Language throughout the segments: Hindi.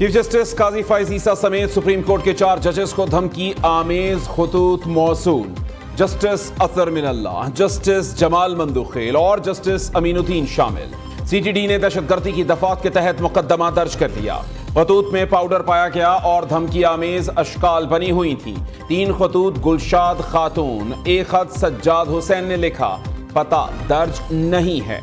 चीफ जस्टिस काजी फैज ईसा समेत सुप्रीम कोर्ट के 4 जजेस को धमकी आमेज खुतूत मौसूल। जस्टिस अतर मिनल्लाह, जस्टिस जमाल मंदुखेल और जस्टिस अमीनुद्दीन शामिल। सीटीडी ने दहशतगर्दी की दफात के तहत मुकदमा दर्ज कर लिया। खतूत में पाउडर पाया गया और धमकी आमेज अशकाल बनी हुई थी। 3 खतूत गुलशाद खातून, एक खत सज्जाद हुसैन ने लिखा, पता दर्ज नहीं है।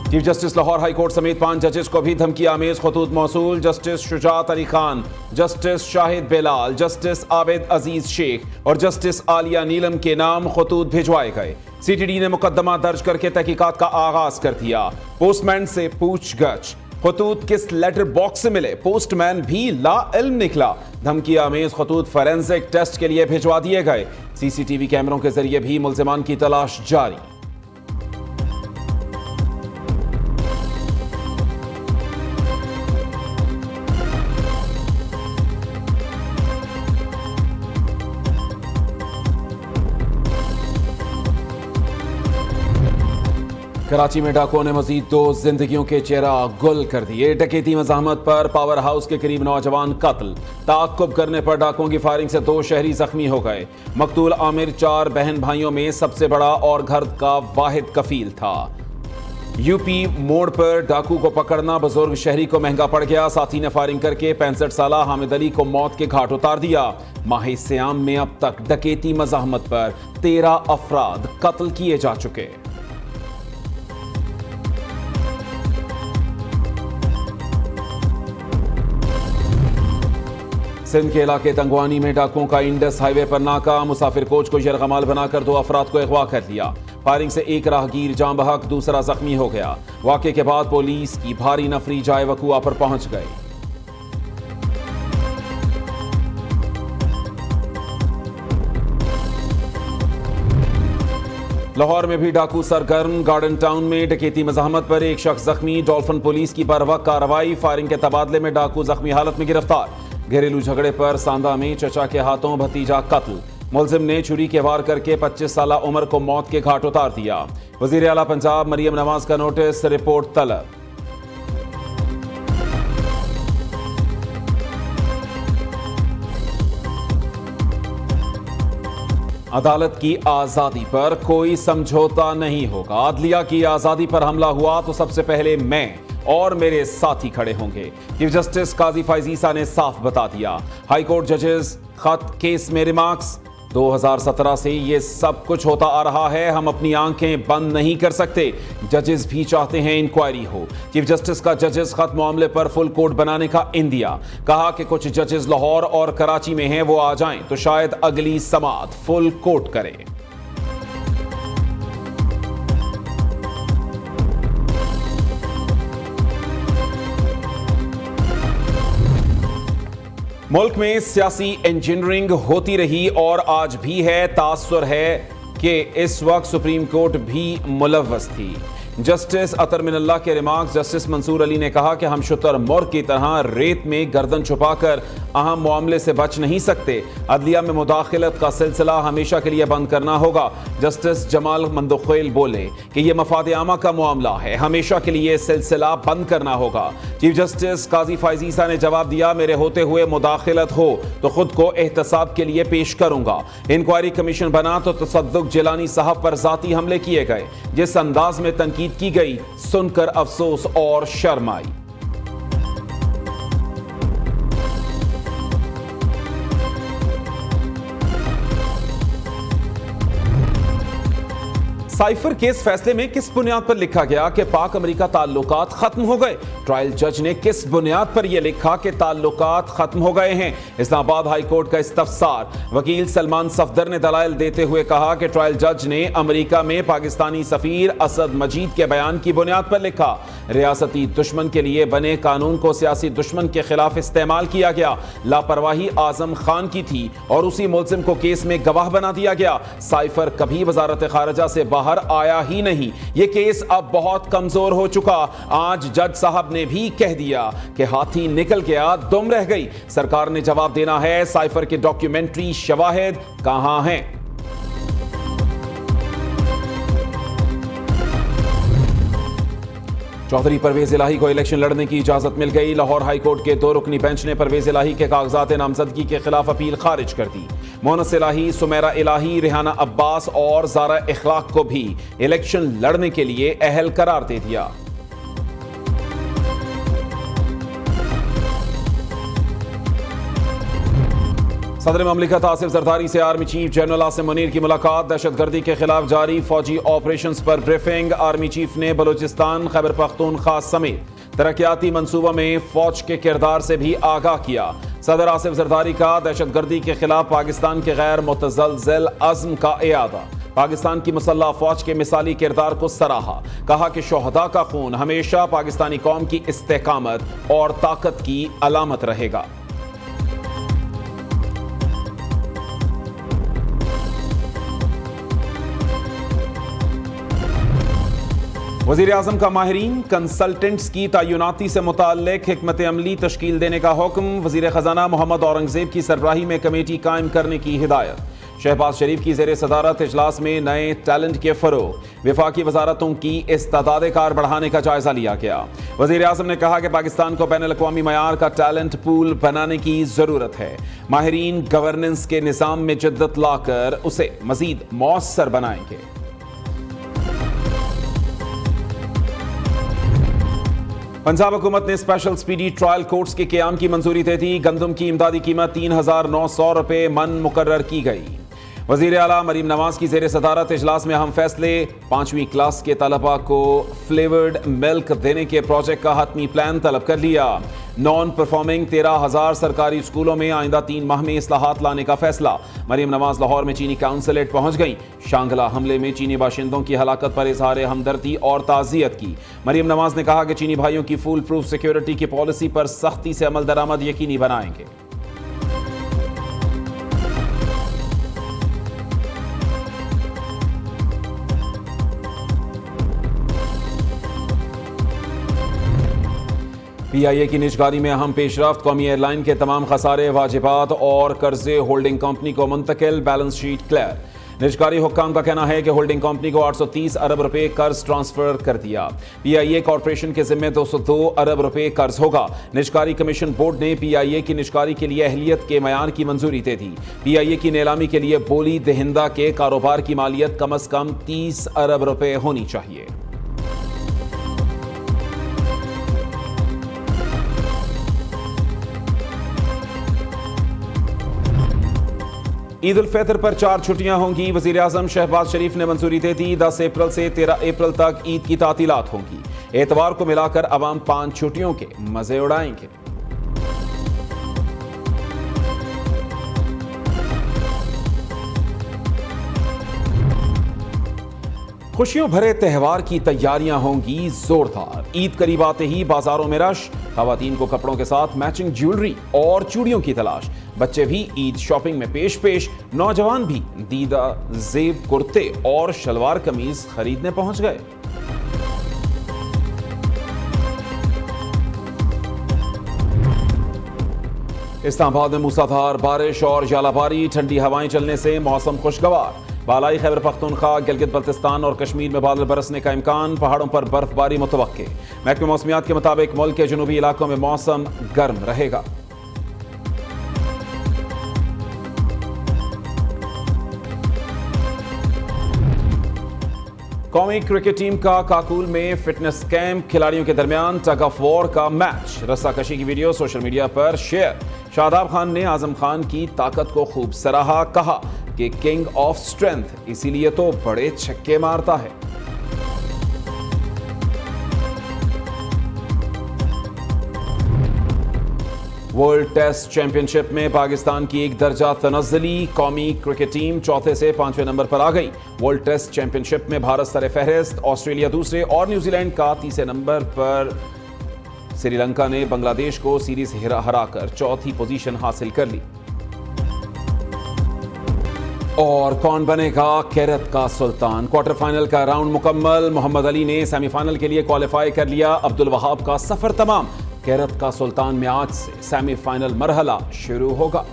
Chief justice Lahore high court समेत 5 जजेस को भी धमकी आमेज खतूत मौसूल। Justice Shujaat Ali Khan, justice Shahid Bilal, justice Abid Aziz Sheikh और जस्टिस आलिया नीलम के नाम खतूत भिजवाए गए। सीटीडी ने मुकदमा दर्ज करके तहकीकात का आगाज कर दिया। पोस्टमैन से पूछगछ, खतूत किस लेटर बॉक्स से मिले, पोस्टमैन भी ला इल्म निकला। धमकी आमेज खतूत फॉरेंसिक टेस्ट के लिए भिजवा दिए गए। सीसीटीवी कैमरों के जरिए भी मुल्जिमान की तलाश जारी। कराची में डाकुओं ने मजीद 2 जिंदगियों के चेहरा गुल कर दिए। डकैती मज़ाहमत पर पावर हाउस के करीब नौजवान कत्ल। ताक़ुब करने पर डाकुओं की फायरिंग से 2 शहरी जख्मी हो गए। मकतूल आमिर 4 बहन भाइयों में सबसे बड़ा और घर का वाहिद कफील था। यूपी मोड़ पर डाकू को पकड़ना बुजुर्ग शहरी को महंगा पड़ गया। साथी ने फायरिंग करके 65 साला हामिद अली को मौत के घाट उतार दिया। माह सियाम में अब तक डकैती मज़ाहमत पर 13 अफराद कत्ल किए जा चुके। सिंध के इलाके तंगवानी में डाकुओं का इंडस हाईवे पर नाका। मुसाफिर कोच को यरगमाल बनाकर 2 अफराद को अगवा कर लिया। फायरिंग से एक राहगीर जाँ बहक, दूसरा जख्मी हो गया। वाक़े के बाद पुलिस की भारी नफरी जाए वकुआ पर पहुंच गई। लाहौर में भी डाकू सरगर्म। गार्डन टाउन में डकैती मज़ाहमत पर एक शख्स जख्मी। डॉल्फिन पुलिस की बरवक्त कार्रवाई। फायरिंग के तबादले में डाकू जख्मी हालत में गिरफ्तार। घरेलू झगड़े पर सांदा में चचा के हाथों भतीजा कत्ल। मुलजिम ने छुरी के वार करके 25 साला उमर को मौत के घाट उतार दिया। वजीर आला पंजाब मरियम नवाज का नोटिस, रिपोर्ट तलब। अदालत की आजादी पर कोई समझौता नहीं होगा। अदलिया की आजादी पर हमला हुआ तो सबसे पहले मैं और मेरे साथी खड़े होंगे। चीफ जस्टिस काजी फैज ईसा ने साफ बता दिया। हाई कोर्ट जजेस खत केस में रिमार्क्स, 2017 से ये सब कुछ होता आ रहा है, हम अपनी आंखें बंद नहीं कर सकते। जजेस भी चाहते हैं इंक्वायरी हो। चीफ जस्टिस का जजेस खत मामले पर फुल कोर्ट बनाने का इंदिया। कहा कि कुछ जजेस लाहौर और कराची में हैं, वो आ जाएं तो शायद अगली समाअत फुल कोर्ट करें। मुल्क में सियासी इंजीनियरिंग होती रही और आज भी है। तासुर है कि इस वक्त सुप्रीम कोर्ट भी मुलव्वस थी। जस्टिस अतर मिनल्लाह के रिमार्क्स। जस्टिस मंसूर अली ने कहा कि हम शुतर मुर्ग की तरह रेत में गर्दन छुपाकर अहम मामले से बच नहीं सकते। अदलिया में मुदाखलत का सिलसिला हमेशा के लिए बंद करना होगा। जस्टिस जमाल मंदुखेल बोले कि यह मफाद आमा का मामला है, हमेशा के लिए सिलसिला बंद करना होगा। चीफ जस्टिस काजी फैज ईसा ने जवाब दिया, मेरे होते हुए मुदाखलत हो तो खुद को एहतसाब के लिए पेश करूंगा। इंक्वायरी कमीशन बना तो तसद्दुक जिलानी साहब पर जाती हमले किए गए। जिस अंदाज में तनकीद की गई, सुनकर अफसोस और शर्म आई। साइफर केस फैसले में किस बुनियाद पर लिखा गया कि पाक अमेरिका ताल्लुकात खत्म हो गए? ट्रायल जज ने किस बुनियाद पर यह लिखा कि ताल्लुकात खत्म हो गए हैं? इस्लामाबाद हाई कोर्ट का इस्तफसार। वकील सलमान सफदर ने दलाइल देते हुए कहा कि ट्रायल जज ने अमेरिका में पाकिस्तानी सफीर असद मजीद के बयान की बुनियाद पर लिखा। रियासती दुश्मन के लिए बने कानून को सियासी दुश्मन के खिलाफ इस्तेमाल किया गया। लापरवाही आजम खान की थी और उसी मुल्जिम को केस में गवाह बना दिया गया। साइफर कभी वजारत खारजा से बाहर आया ही नहीं। यह केस अब बहुत कमजोर हो चुका। आज जज साहब ने भी कह दिया कि हाथी निकल गया, दुम रह गई। सरकार ने जवाब देना है। साइफर के डॉक्यूमेंट्री शवाहिद कहां हैं? चौधरी परवेज इलाही को इलेक्शन लड़ने की इजाजत मिल गई। लाहौर हाई कोर्ट के 2 रुकनी बेंच ने परवेज इलाही के कागजात नामजदगी के खिलाफ अपील खारिज कर दी। मोनस इलाही, सुमेरा इलाही, रेहाना अब्बास और जारा इखलाक को भी इलेक्शन लड़ने के लिए अहल करार दे दिया। सदर ममलिकत आसिफ जरदारी से army chief general Asim Munir की मुलाकात। दहशतगर्दी के खिलाफ जारी फौजी ऑपरेशंस पर ब्रीफिंग। आर्मी चीफ ने बलूचिस्तान, खैबर पख्तूनख्वा समेत तरक्याती मंसूबों में फौज के किरदार से भी आगाह किया। सदर आसिफ जरदारी का दहशतगर्दी के खिलाफ पाकिस्तान के गैर मुतज़लज़ल अज़्म का इयादा। पाकिस्तान की मुसल्लह फौज के मिसाली किरदार को सराहा। कहा कि शोहदा का खून हमेशा पाकिस्तानी कौम की इस्तेकामत और ताकत की अलामत रहेगा। वज़ीर आज़म का माहिरीन कंसल्टेंट्स की तैनाती से मुताल्लिक हिकमत अमली तश्कील देने का हुक्म। वज़ीर ख़जाना मोहम्मद औरंगज़ेब की सरबराही में कमेटी कायम करने की हिदायत। शहबाज शरीफ की ज़ेर सदारत इजलास में नए टैलेंट के फ़रोग़। वफाकी वज़ारतों की इस्तादाद कार बढ़ाने का जायज़ा लिया गया। वज़ीर आज़म ने कहा कि पाकिस्तान को बैनुल अक़वामी मयार का टैलेंट पूल बनाने की ज़रूरत है। माहिरीन गवर्नेंस के निज़ाम में जिद्दत लाकर उसे मज़ीद मौसर बनाएंगे। पंजाब हुकूमत ने स्पेशल स्पीडी ट्रायल कोर्ट्स के क़याम की मंजूरी दे दी। गंदम की इमदादी कीमत 3,900 रुपये मन मुकर्रर की गई। वज़ीर आला मरीम नवाज की ज़ेर सदारत इजलास में अहम फैसले। 5वीं क्लास के तलबा को फ्लेवर्ड मिल्क देने के प्रोजेक्ट का हतमी प्लान तलब कर लिया। नॉन परफॉर्मिंग 13,000 सरकारी स्कूलों में आइंदा 3 माह में इस्लाहात लाने का फैसला। मरीम नवाज लाहौर में चीनी काउंसलेट पहुंच गई। शांगला हमले में चीनी बाशिंदों की हलाकत पर इजहार हमदर्दी और ताज़ियत की। मरीम नवाज ने कहा कि चीनी भाइयों की फुल प्रूफ सिक्योरिटी की पॉलिसी पर सख्ती से अमल दरामद यकीनी बनाएंगे। PIA की निजगारी में अहम पेशरफ्त। कौमी एयरलाइन के तमाम खसारे, वाजिबात और कर्जे होल्डिंग कंपनी को मुंतकिल। Balance sheet clear. निजकारी हुक्काम का कहना है कि होल्डिंग कंपनी को 830 अरब रुपए कर्ज ट्रांसफर कर दिया। PIA कॉर्पोरेशन के जिम्मे 202 अरब रुपए कर्ज होगा। निजकारी कमीशन बोर्ड ने PIA की निजकारी के लिए अहलियत के मयार की मंजूरी दे दी। PIA की नीलामी के लिए बोली दहिंदा के कारोबार की मालियत कम अज कम 30 अरब रुपए होनी चाहिए। ईद उल फितर पर 4 छुट्टियां होंगी। वज़ीर आज़म शहबाज शरीफ ने मंजूरी दे दी। 10 अप्रैल से 13 अप्रैल तक ईद की तातीलात होंगी। एतवार को मिलाकर अवाम 5 छुट्टियों के मजे उड़ाएंगे। खुशियों भरे त्यौहार की तैयारियां होंगी जोरदार। ईद करीब आते ही बाजारों में रश। खवातीन को कपड़ों के साथ मैचिंग ज्वेलरी और चूड़ियों की तलाश। बच्चे भी ईद शॉपिंग में पेश। नौजवान भी दीदा जेब कुर्ते और शलवार कमीज खरीदने पहुंच गए। इस्लामाबाद में मूसलाधार बारिश और जालाबारी, ठंडी हवाएं चलने से मौसम खुशगवार। बालाई खैबर पख्तूनख्वा, गिलगित बल्तिस्तान और कश्मीर में बादल बरसने का इम्कान। पहाड़ों पर बर्फबारी मुतवक्के। महकमे मौसमियात के मुताबिक मुल्क के जनूबी इलाकों में मौसम गर्म रहेगा। कौमी क्रिकेट टीम का काकुल में फिटनेस कैंप। खिलाड़ियों के दरमियान टग ऑफ वॉर का मैच। रस्साकशी की वीडियो सोशल मीडिया पर शेयर। शादाब खान ने आजम खान की ताकत को खूब सराहा। कहा कि किंग ऑफ स्ट्रेंथ, इसीलिए तो बड़े छक्के मारता है। वर्ल्ड टेस्ट चैंपियनशिप में पाकिस्तान की एक दर्जा तनज़्ज़ुली। कौमी क्रिकेट टीम चौथे से 5वें नंबर पर आ गई। वर्ल्ड टेस्ट चैंपियनशिप में भारत सर फहरिस्त, ऑस्ट्रेलिया दूसरे और न्यूजीलैंड का तीसरे नंबर पर। श्रीलंका ने बांग्लादेश को सीरीज हराकर चौथी पोजीशन हासिल कर ली। और कौन बनेगा कैरत का सुल्तान? क्वार्टर फाइनल का राउंड मुकम्मल। मोहम्मद अली ने सेमीफाइनल के लिए क्वालिफाई कर लिया। अब्दुल वहाब का सफर तमाम। कैरत का सुल्तान में आज से सेमीफाइनल मरहला शुरू होगा।